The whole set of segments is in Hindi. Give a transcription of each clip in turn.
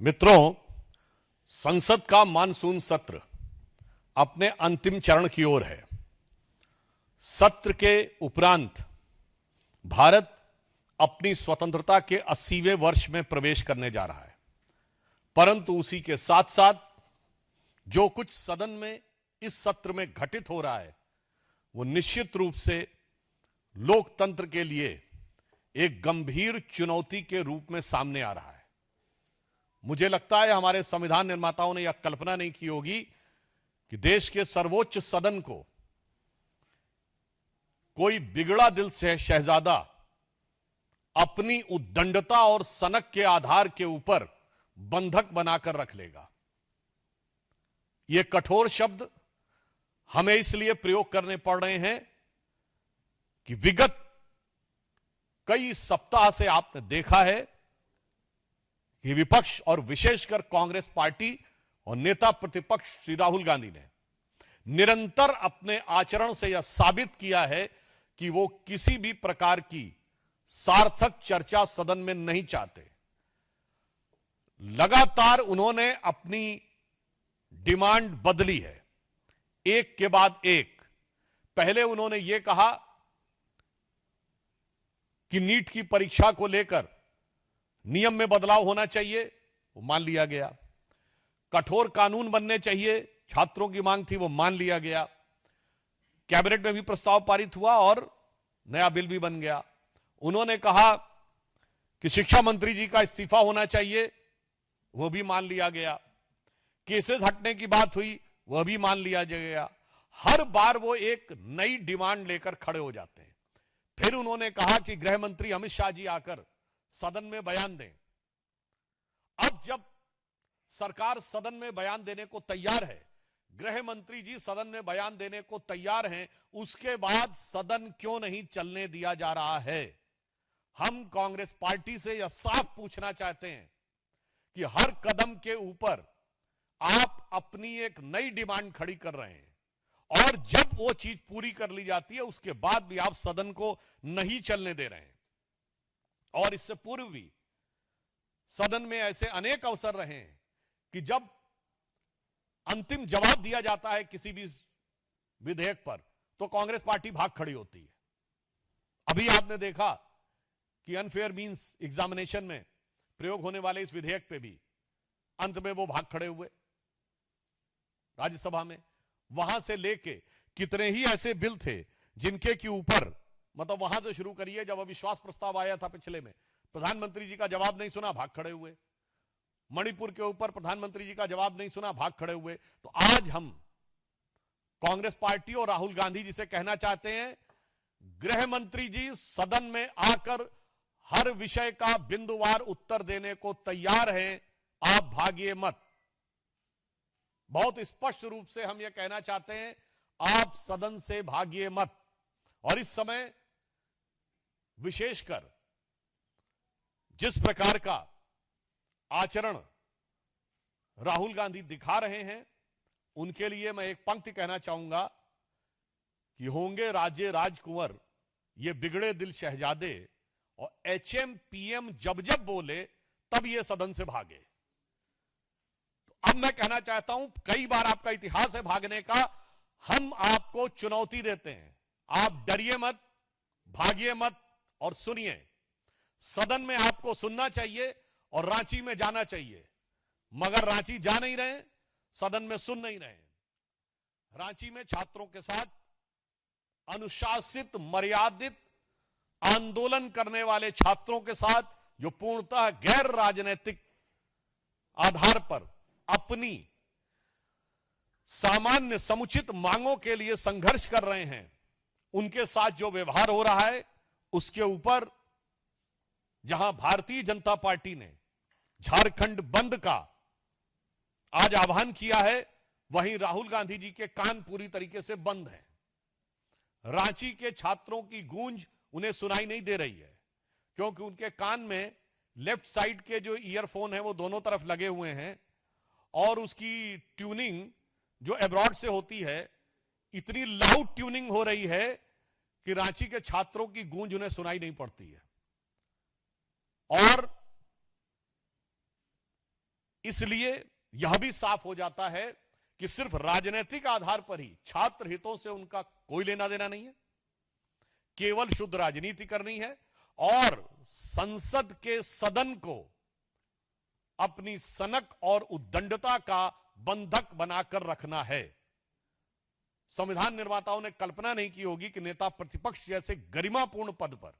मित्रों, संसद का मानसून सत्र अपने अंतिम चरण की ओर है। सत्र के उपरांत भारत अपनी स्वतंत्रता के 80वें वर्ष में प्रवेश करने जा रहा है, परंतु उसी के साथ साथ जो कुछ सदन में इस सत्र में घटित हो रहा है वो निश्चित रूप से लोकतंत्र के लिए एक गंभीर चुनौती के रूप में सामने आ रहा है। मुझे लगता है हमारे संविधान निर्माताओं ने यह कल्पना नहीं की होगी कि देश के सर्वोच्च सदन को कोई बिगड़ा दिल से शहजादा अपनी उद्दंडता और सनक के आधार के ऊपर बंधक बनाकर रख लेगा। ये कठोर शब्द हमें इसलिए प्रयोग करने पड़ रहे हैं कि विगत कई सप्ताह से आपने देखा है कि विपक्ष और विशेषकर कांग्रेस पार्टी और नेता प्रतिपक्ष श्री राहुल गांधी ने निरंतर अपने आचरण से यह साबित किया है कि वो किसी भी प्रकार की सार्थक चर्चा सदन में नहीं चाहते। लगातार उन्होंने अपनी डिमांड बदली है, एक के बाद एक। पहले उन्होंने यह कहा कि नीट की परीक्षा को लेकर नियम में बदलाव होना चाहिए, वो मान लिया गया। कठोर कानून बनने चाहिए, छात्रों की मांग थी, वो मान लिया गया। कैबिनेट में भी प्रस्ताव पारित हुआ और नया बिल भी बन गया। उन्होंने कहा कि शिक्षा मंत्री जी का इस्तीफा होना चाहिए, वो भी मान लिया गया। केसेस हटने की बात हुई, वह भी मान लिया गया। हर बार वो एक नई डिमांड लेकर खड़े हो जाते हैं। फिर उन्होंने कहा कि गृह मंत्री अमित शाह जी आकर सदन में बयान दें। अब जब सरकार सदन में बयान देने को तैयार है, गृह मंत्री जी सदन में बयान देने को तैयार हैं, उसके बाद सदन क्यों नहीं चलने दिया जा रहा है? हम कांग्रेस पार्टी से यह साफ पूछना चाहते हैं कि हर कदम के ऊपर आप अपनी एक नई डिमांड खड़ी कर रहे हैं और जब वो चीज पूरी कर ली जाती है उसके बाद भी आप सदन को नहीं चलने दे रहे हैं। और इससे पूर्व भी सदन में ऐसे अनेक अवसर रहे हैं कि जब अंतिम जवाब दिया जाता है किसी भी विधेयक पर तो कांग्रेस पार्टी भाग खड़ी होती है। अभी आपने देखा कि अनफेयर मींस एग्जामिनेशन में प्रयोग होने वाले इस विधेयक पे भी अंत में वो भाग खड़े हुए राज्यसभा में। वहां से लेके कितने ही ऐसे बिल थे जिनके के ऊपर, मतलब वहां से शुरू करिए, जब अविश्वास प्रस्ताव आया था पिछले में, प्रधानमंत्री जी का जवाब नहीं सुना, भाग खड़े हुए। मणिपुर के ऊपर प्रधानमंत्री जी का जवाब नहीं सुना, भाग खड़े हुए। तो आज हम कांग्रेस पार्टी और राहुल गांधी जी से कहना चाहते हैं, गृह मंत्री जी सदन में आकर हर विषय का बिंदुवार उत्तर देने को तैयार हैं, आप भागिए मत। बहुत स्पष्ट रूप से हम यह कहना चाहते हैं, आप सदन से भागिए मत। और इस समय विशेषकर जिस प्रकार का आचरण राहुल गांधी दिखा रहे हैं, उनके लिए मैं एक पंक्ति कहना चाहूंगा कि होंगे राजे राजकुंवर ये बिगड़े दिल शहजादे, और एचएम पीएम जब जब बोले तब ये सदन से भागे। तो अब मैं कहना चाहता हूं, कई बार आपका इतिहास है भागने का, हम आपको चुनौती देते हैं, आप डरिए मत, भागिए मत और सुनिए। सदन में आपको सुनना चाहिए और रांची में जाना चाहिए, मगर रांची जा नहीं रहे, सदन में सुन नहीं रहे। रांची में छात्रों के साथ अनुशासित, मर्यादित आंदोलन करने वाले छात्रों के साथ जो पूर्णतः गैर राजनीतिक आधार पर अपनी सामान्य समुचित मांगों के लिए संघर्ष कर रहे हैं, उनके साथ जो व्यवहार हो रहा है उसके ऊपर जहां भारतीय जनता पार्टी ने झारखंड बंद का आज आह्वान किया है, वहीं राहुल गांधी जी के कान पूरी तरीके से बंद हैं। रांची के छात्रों की गूंज उन्हें सुनाई नहीं दे रही है, क्योंकि उनके कान में लेफ्ट साइड के जो ईयरफोन है वो दोनों तरफ लगे हुए हैं और उसकी ट्यूनिंग जो एब्रॉड से होती है, इतनी लाउड ट्यूनिंग हो रही है कि रांची के छात्रों की गूंज उन्हें सुनाई नहीं पड़ती है। और इसलिए यह भी साफ हो जाता है कि सिर्फ राजनीतिक आधार पर ही छात्र हितों से उनका कोई लेना देना नहीं है, केवल शुद्ध राजनीति करनी है और संसद के सदन को अपनी सनक और उद्दंडता का बंधक बनाकर रखना है। संविधान निर्माताओं ने कल्पना नहीं की होगी कि नेता प्रतिपक्ष जैसे गरिमापूर्ण पद पर,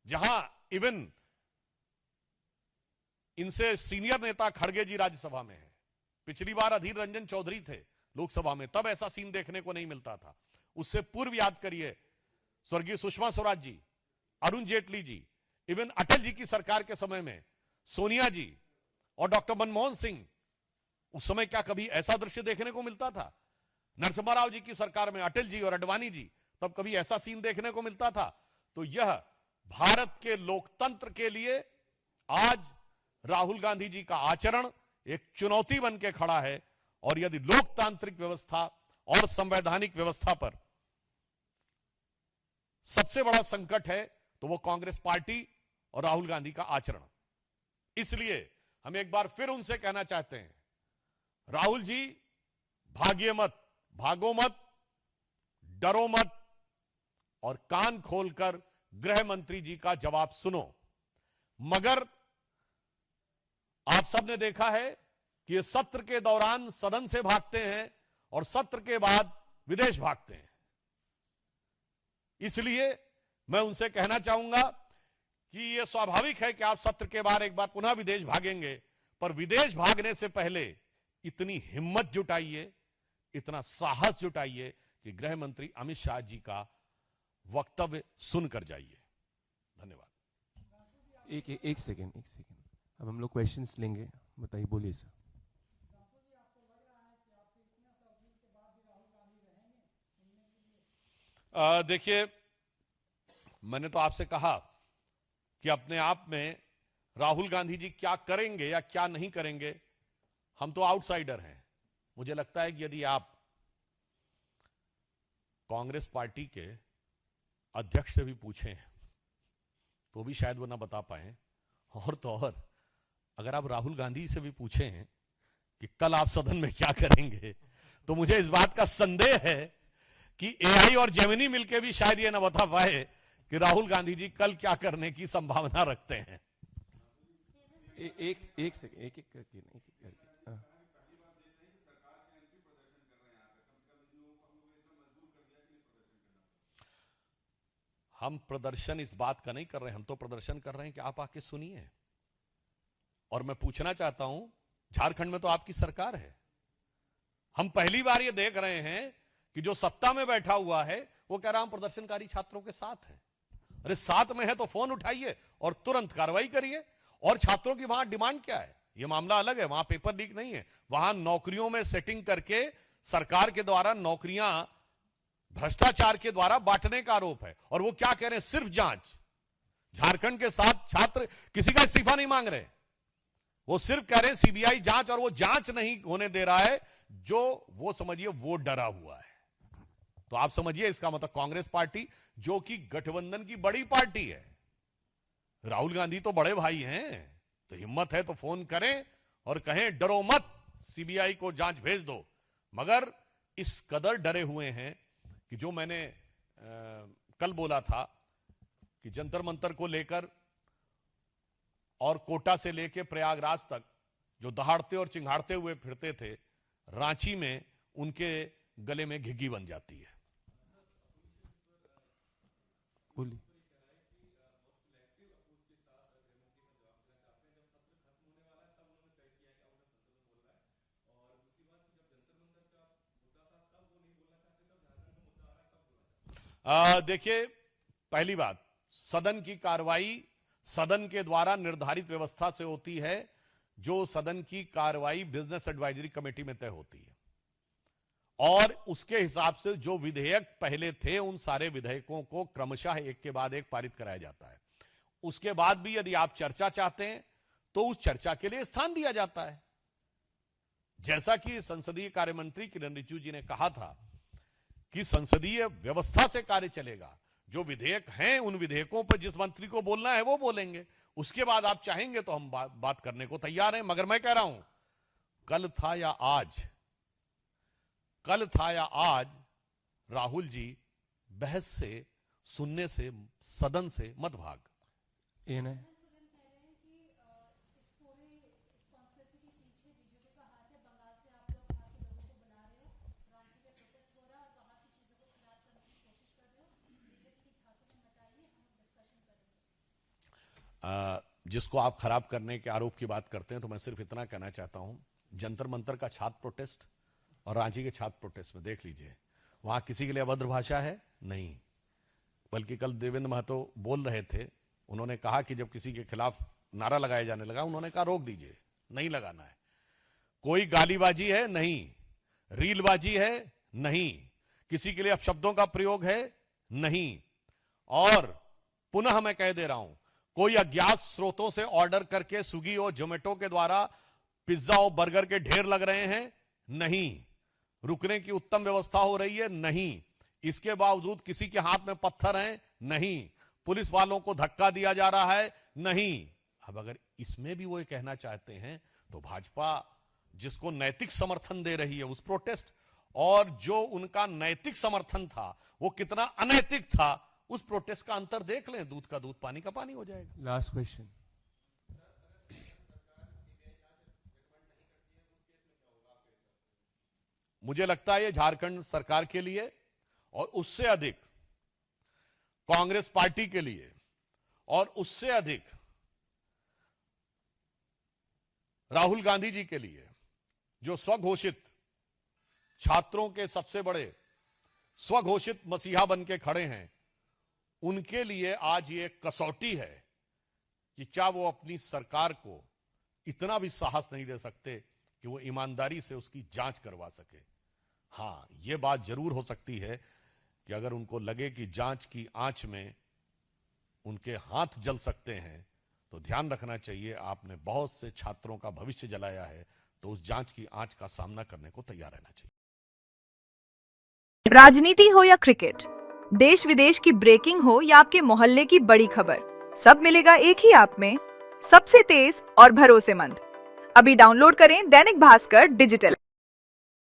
जहां इवन इनसे सीनियर नेता खड़गे जी राज्यसभा में है, पिछली बार अधीर रंजन चौधरी थे लोकसभा में, तब ऐसा सीन देखने को नहीं मिलता था। उससे पूर्व याद करिए स्वर्गीय सुषमा स्वराज जी, अरुण जेटली जी, इवन अटल जी की सरकार के समय में सोनिया जी और डॉक्टर मनमोहन सिंह, उस समय क्या कभी ऐसा दृश्य देखने को मिलता था? नरसिम्हा राव जी की सरकार में अटल जी और अडवाणी जी, तब कभी ऐसा सीन देखने को मिलता था? तो यह भारत के लोकतंत्र के लिए आज राहुल गांधी जी का आचरण एक चुनौती बन के खड़ा है। और यदि लोकतांत्रिक व्यवस्था और संवैधानिक व्यवस्था पर सबसे बड़ा संकट है तो वो कांग्रेस पार्टी और राहुल गांधी का आचरण। इसलिए हम एक बार फिर उनसे कहना चाहते हैं, राहुल जी भागिए मत, भागो मत, डरो मत और कान खोलकर गृह मंत्री जी का जवाब सुनो। मगर आप सबने देखा है कि ये सत्र के दौरान सदन से भागते हैं और सत्र के बाद विदेश भागते हैं। इसलिए मैं उनसे कहना चाहूंगा कि यह स्वाभाविक है कि आप सत्र के बाद एक बार पुनः विदेश भागेंगे, पर विदेश भागने से पहले इतनी हिम्मत जुटाइए, इतना साहस जुटाइए कि गृह मंत्री अमित शाह जी का वक्तव्य सुनकर जाइए। धन्यवाद। एक सेकेंड अब हम लोग क्वेश्चंस लेंगे। बताइए, बोलिए सर। देखिए, मैंने तो आपसे कहा कि अपने आप में राहुल गांधी जी क्या करेंगे या क्या नहीं करेंगे, हम तो आउटसाइडर हैं। मुझे लगता है कि यदि आप कांग्रेस पार्टी के अध्यक्ष से भी पूछें तो भी शायद वो ना बता पाए। और तो और अगर आप राहुल गांधी से भी पूछें कि कल आप सदन में क्या करेंगे, तो मुझे इस बात का संदेह है कि एआई और जेमिनी मिलकर भी शायद ये ना बता पाए कि राहुल गांधी जी कल क्या करने की संभावना रखते हैं। एक करके हम प्रदर्शन इस बात का नहीं कर रहे हैं, हम तो प्रदर्शन कर रहे हैं कि आप आके सुनिए। और मैं पूछना चाहता हूं, झारखंड में तो आपकी सरकार है, हम पहली बार ये देख रहे हैं कि जो सत्ता में बैठा हुआ है वो कह रहा हम प्रदर्शनकारी छात्रों के साथ हैं। अरे साथ में है तो फोन उठाइए और तुरंत कार्रवाई करिए। और छात्रों की वहां डिमांड क्या है, ये मामला अलग है, वहां पेपर लीक नहीं है, वहां नौकरियों में सेटिंग करके सरकार के द्वारा नौकरियां भ्रष्टाचार के द्वारा बांटने का आरोप है। और वो क्या कह रहे हैं, सिर्फ जांच। झारखंड के साथ छात्र किसी का इस्तीफा नहीं मांग रहे, वो सिर्फ कह रहे हैं सीबीआई जांच, और वो जांच नहीं होने दे रहा है, जो वो समझिए वो डरा हुआ है। तो आप समझिए इसका मतलब कांग्रेस पार्टी जो कि गठबंधन की बड़ी पार्टी है, राहुल गांधी तो बड़े भाई हैं, तो हिम्मत है तो फोन करें और कहें डरो मत, सीबीआई को जांच भेज दो। मगर इस कदर डरे हुए हैं कि जो मैंने कल बोला था कि जंतर मंतर को लेकर और कोटा से लेकर प्रयागराज तक जो दहाड़ते और चिंगाड़ते हुए फिरते थे, रांची में उनके गले में घिघी बन जाती है। बोलिए। देखिए, पहली बात, सदन की कार्रवाई सदन के द्वारा निर्धारित व्यवस्था से होती है, जो सदन की कार्रवाई बिजनेस एडवाइजरी कमेटी में तय होती है। और उसके हिसाब से जो विधेयक पहले थे उन सारे विधेयकों को क्रमशः एक के बाद एक पारित कराया जाता है। उसके बाद भी यदि आप चर्चा चाहते हैं तो उस चर्चा के लिए स्थान दिया जाता है। जैसा कि संसदीय कार्य मंत्री किरेन रिजिजू जी ने कहा था कि संसदीय व्यवस्था से कार्य चलेगा, जो विधेयक हैं उन विधेयकों पर जिस मंत्री को बोलना है वो बोलेंगे, उसके बाद आप चाहेंगे तो हम बात करने को तैयार हैं। मगर मैं कह रहा हूं, कल था या आज राहुल जी बहस से, सुनने से, सदन से मत भाग। ANI जिसको आप खराब करने के आरोप की बात करते हैं, तो मैं सिर्फ इतना कहना चाहता हूं, जंतर मंतर का छात्र प्रोटेस्ट और रांची के छात्र प्रोटेस्ट में देख लीजिए, वहां किसी के लिए अभद्र भाषा है नहीं, बल्कि कल देवेंद्र महतो बोल रहे थे, उन्होंने कहा कि जब किसी के खिलाफ नारा लगाया जाने लगा, उन्होंने कहा रोक दीजिए, नहीं लगाना है। कोई गालीबाजी है नहीं, रीलबाजी है नहीं, किसी के लिए अपशब्दों का प्रयोग है नहीं, और पुनः मैं कह दे रहा हूं, कोई अज्ञात स्रोतों से ऑर्डर करके स्विगी और जोमेटो के द्वारा पिज्जा और बर्गर के ढेर लग रहे हैं नहीं, रुकने की उत्तम व्यवस्था हो रही है नहीं, इसके बावजूद किसी के हाथ में पत्थर हैं नहीं, पुलिस वालों को धक्का दिया जा रहा है नहीं। अब अगर इसमें भी वो ये कहना चाहते हैं, तो भाजपा जिसको नैतिक समर्थन दे रही है उस प्रोटेस्ट, और जो उनका नैतिक समर्थन था वो कितना अनैतिक था, उस प्रोटेस्ट का अंतर देख लें, दूध का दूध पानी का पानी हो जाएगा। Last question. मुझे लगता है ये झारखंड सरकार के लिए और उससे अधिक कांग्रेस पार्टी के लिए और उससे अधिक राहुल गांधी जी के लिए, जो स्वघोषित छात्रों के सबसे बड़े स्वघोषित मसीहा बन के खड़े हैं, उनके लिए आज ये कसौटी है कि क्या वो अपनी सरकार को इतना भी साहस नहीं दे सकते कि वो ईमानदारी से उसकी जांच करवा सके। हां, ये बात जरूर हो सकती है कि अगर उनको लगे कि जांच की आंच में उनके हाथ जल सकते हैं, तो ध्यान रखना चाहिए, आपने बहुत से छात्रों का भविष्य जलाया है, तो उस जांच की आंच का सामना करने को तैयार रहना चाहिए। राजनीति हो या क्रिकेट, देश विदेश की ब्रेकिंग हो या आपके मोहल्ले की बड़ी खबर, सब मिलेगा एक ही ऐप में, सबसे तेज और भरोसेमंद। अभी डाउनलोड करें दैनिक भास्कर डिजिटल।